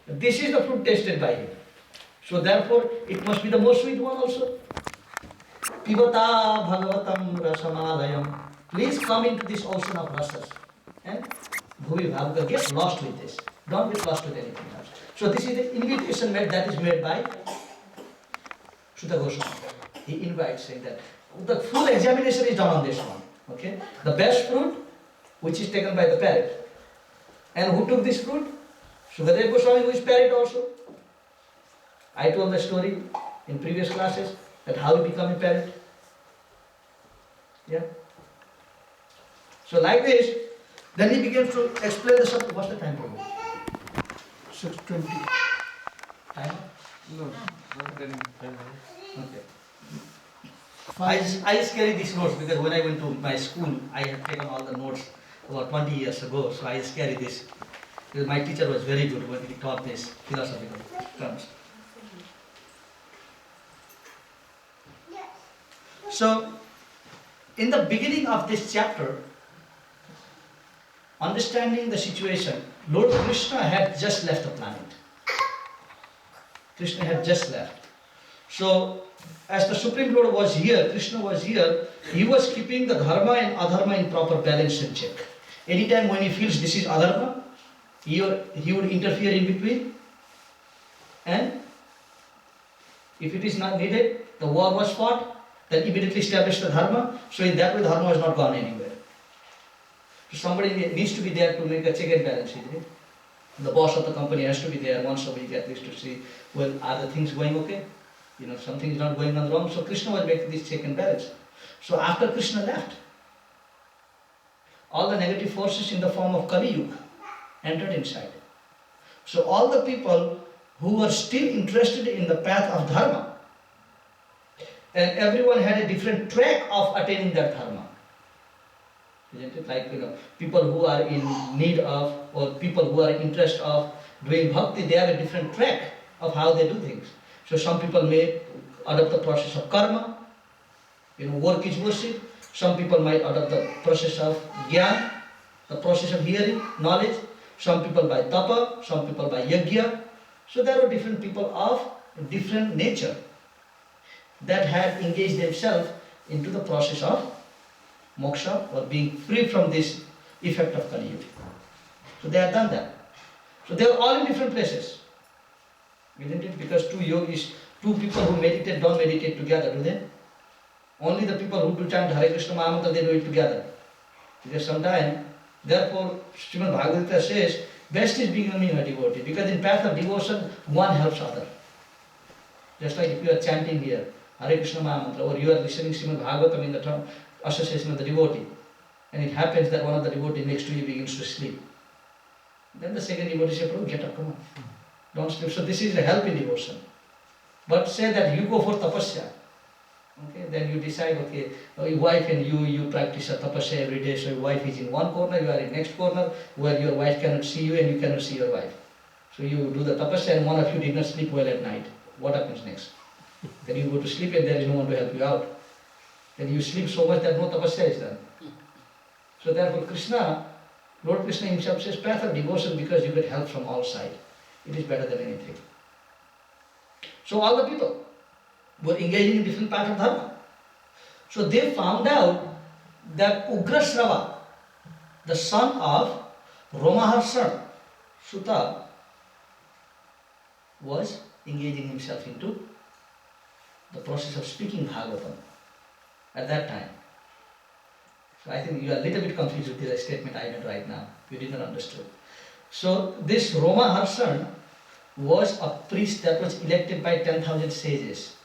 This is the fruit tasted by him. So therefore, it must be the most sweet one also. Pivata Bhagavatam Rasamalayam. Please come into this ocean of rasas. And Bhuvi Bhagavata, get lost with this. Don't get lost with anything else. So this is the invitation that is made by Shuddha Goswami. He invites, saying that the full examination is done on this one. Okay? The best fruit, which is taken by the parrot. And who took this fruit? Sukadeva Goswami, who is parrot also. I told the story in previous classes that how he became a parrot. Yeah. So like this, then he begins to explain the subject. What's the time for you? 6:20. Time? No, not getting time. Okay. I just carry these notes because when I went to my school, I had taken all the notes about 20 years ago. So I just carry this. Because my teacher was very good when he taught this philosophical terms. So, in the beginning of this chapter, understanding the situation, Lord Krishna had just left the planet. Krishna had just left. So, as the Supreme Lord was here, Krishna was here, he was keeping the dharma and adharma in proper balance and check. Anytime when he feels this is adharma, he would interfere in between, and if it is not needed, the war was fought, then immediately establish the dharma. So in that way, dharma has not gone anywhere. So somebody needs to be there to make a check and balance, isn't it? The boss of the company has to be there once a week at least to see, well, are the things going okay? You know, something is not going on wrong. So Krishna was making this check and balance. So after Krishna left, all the negative forces in the form of Kali Yuga entered inside. So all the people who were still interested in the path of dharma, and everyone had a different track of attaining that dharma. Isn't it? Like, people who are in need of, or people who are in interest of doing bhakti, they have a different track of how they do things. So some people may adopt the process of karma, work is worship. Some people might adopt the process of jnana, the process of hearing, knowledge. Some people by tapa, some people by yajna. So there are different people of different nature that had engaged themselves into the process of moksha or being free from this effect of Kali Yuga. So they have done that. So they are all in different places. Isn't it? Because two yogis, two people who meditate don't meditate together, do they? Only the people who do chant Hare Krishna Mahamantra, they do it together. Because sometimes, therefore, Srimad Bhagavata says, best is becoming a devotee. Because in path of devotion, one helps other. Just like if you are chanting here, Hare Krishna Mahamantra, or you are listening Srimad Bhagavatam in the term association of the devotee, and it happens that one of the devotees next to you begins to sleep. Then the second devotee says, "Oh, get up, come on. Don't sleep." So this is a help in devotion. But say that you go for tapasya. Okay, then you decide, okay, your wife and you practice a tapasya every day, so your wife is in one corner, you are in next corner, where your wife cannot see you and you cannot see your wife. So you do the tapasya and one of you did not sleep well at night. What happens next? Then you go to sleep and there is no one to help you out. Then you sleep so much that no tapasya is done. So therefore Krishna, Lord Krishna himself says, path of devotion, because you get help from all sides. It is better than anything. So all the people were engaging in different paths of dharma. So they found out that Ugrasrava, the son of Romaharsan, Suta, was engaging himself into the process of speaking Bhagavatam at that time. So I think you are a little bit confused with the statement I made right now. You did not understand. So this Romaharsan was a priest that was elected by 10,000 sages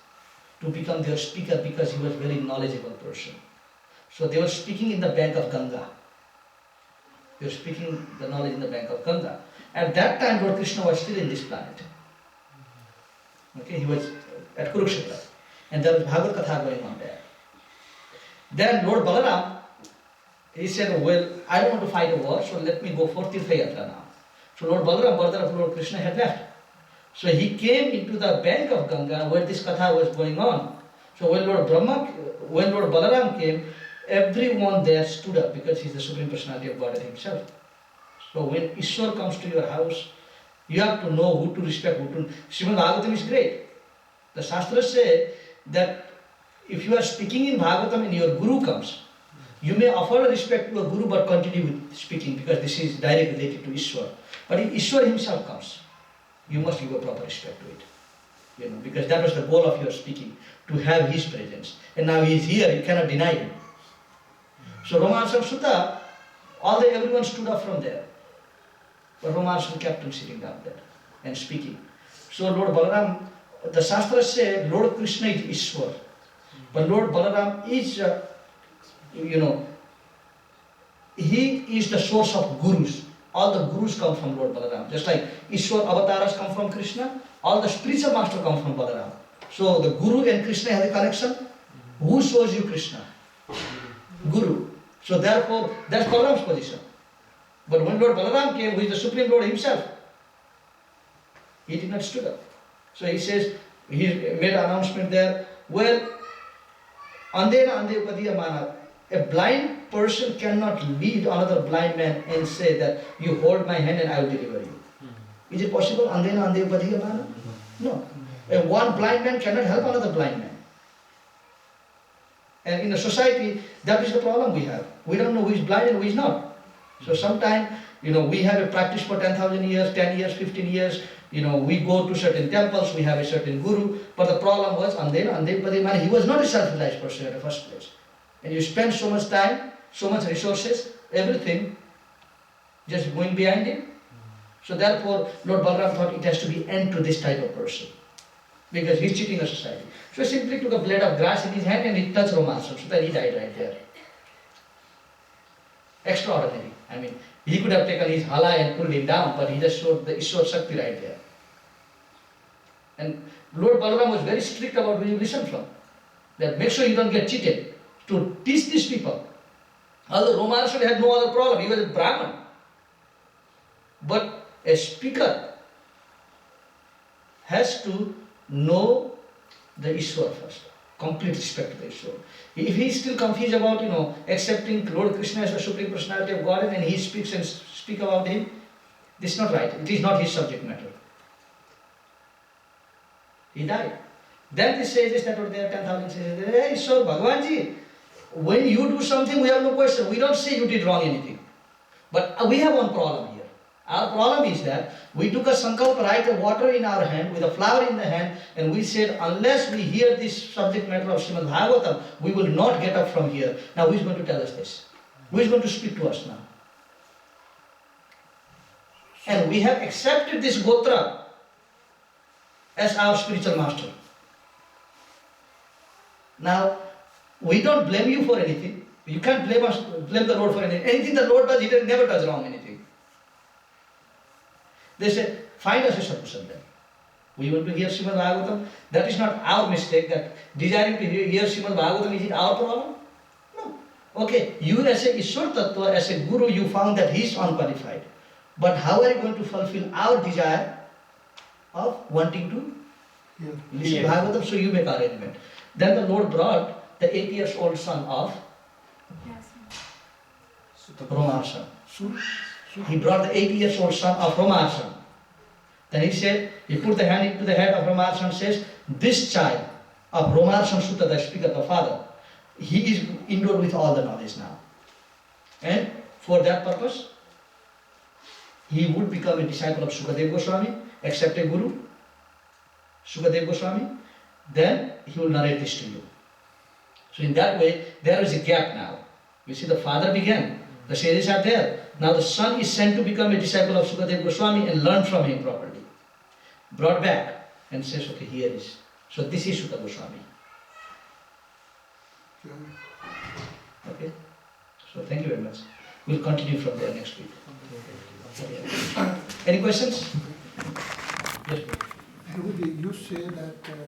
to become their speaker because he was a very knowledgeable person. So they were speaking in the bank of Ganga. They were speaking the knowledge in the bank of Ganga. At that time, Lord Krishna was still in this planet. Okay, he was at Kurukshetra. And there was Bhagavad Katha going on there. Then Lord Balaram, he said, well, I don't want to fight a war, so let me go for Tirtha Yatra now. So Lord Balaram, brother of Lord Krishna, had left. So he came into the bank of Ganga where this katha was going on. So when Lord Balaram came, everyone there stood up because he is the Supreme Personality of Godhead himself. So when Ishwar comes to your house, You have to know who to respect, who to. Srimad Bhagavatam is great. The Shastras say that if you are speaking in Bhagavatam and your Guru comes, you may offer respect to a Guru but continue with speaking because this is directly related to Ishwar. But if Ishwar himself comes, you must give a proper respect to it. Because that was the goal of your speaking, to have his presence. And now he is here, you cannot deny him. So Romarsam Sutta, everyone stood up from there. But Romarsam kept him sitting down there and speaking. So Lord Balaram, the Shastras say Lord Krishna is Ishwar. But Lord Balaram is, he is the source of gurus. All the gurus come from Lord Balaram. Just like Ishwar avatars come from Krishna, all the spiritual masters come from Balaram. So the Guru and Krishna have a connection. Who shows you Krishna? Guru. So therefore, that's Balaram's position. But when Lord Balaram came, who is the Supreme Lord himself, he did not stood up. So he says, he made an announcement there, well, Andena Ande Upadiyamana, a blind person cannot lead another blind man and say that you hold my hand and I will deliver you. Is it possible? Andena Ande Upadiyamana? No. One blind man cannot help another blind man. And in a society, that is the problem we have. We don't know who is blind and who is not. So sometimes, we have a practice for 10,000 years, 10 years, 15 years. We go to certain temples, we have a certain guru. But the problem was, he was not a self-realized person in the first place. And you spend so much time, so much resources, everything, just going behind him. So therefore, Lord Balaram thought it has to be end to this type of person. Because he's cheating the society. So he simply took a blade of grass in his hand and he touched Romarsam, so that he died right there. Extraordinary. He could have taken his hala and pulled him down, but he just showed the Ishwar Shakti right there. And Lord Balaram was very strict about who you listen from. That make sure you don't get cheated. To teach these people. Although Romarsam had no other problem, he was a Brahman. But a speaker has to know the Ishwar first. Complete respect to the Ishwar. If he is still confused about, accepting Lord Krishna as the Supreme Personality of Godhead and he speaks and speak about him, this is not right. It is not his subject matter. He died. Then the sages that were there, 10,000 sages, hey, Ishwar, Bhagavanji, when you do something, we have no question. We don't say you did wrong anything. But we have one problem here. Our problem is that we took a sankalpa, right, a water in our hand, with a flower in the hand, and we said, unless we hear this subject matter of Srimad Bhagavatam, we will not get up from here. Now, who is going to tell us this? Who is going to speak to us now? And we have accepted this Gotra as our spiritual master. Now, we don't blame you for anything. You can't blame the Lord for anything. Anything the Lord does, He never does wrong anything. They said, find us a sadhu then. We want to hear Srimad Bhagavatam. That is not our mistake, that desiring to hear Srimad Bhagavatam, is it our problem? No. Okay, you as a Ishwar Tattva, as a Guru, you found that he is unqualified. But how are you going to fulfill our desire of wanting to listen to Bhagavatam? So you make arrangement. Then the Lord brought the 8 years old son of Romarsam. He brought the 8 years old son of Romarsam. Then he said, he put the hand into the head of Romarsam and says, this child of Romarsam Sutta, the speaker, the father, he is endowed with all the knowledge now. And for that purpose, he would become a disciple of Sukadeva Goswami, accept a guru, Sukadeva Goswami, then he will narrate this to you. So in that way, there is a gap now. You see, the father began, the sages are there. Now the son is sent to become a disciple of Sukadeva Goswami and learn from him properly. Brought back and says, okay, here is. So this is Sukadeva Goswami. Okay? So thank you very much. We'll continue from there next week. Any questions? Yes. You say that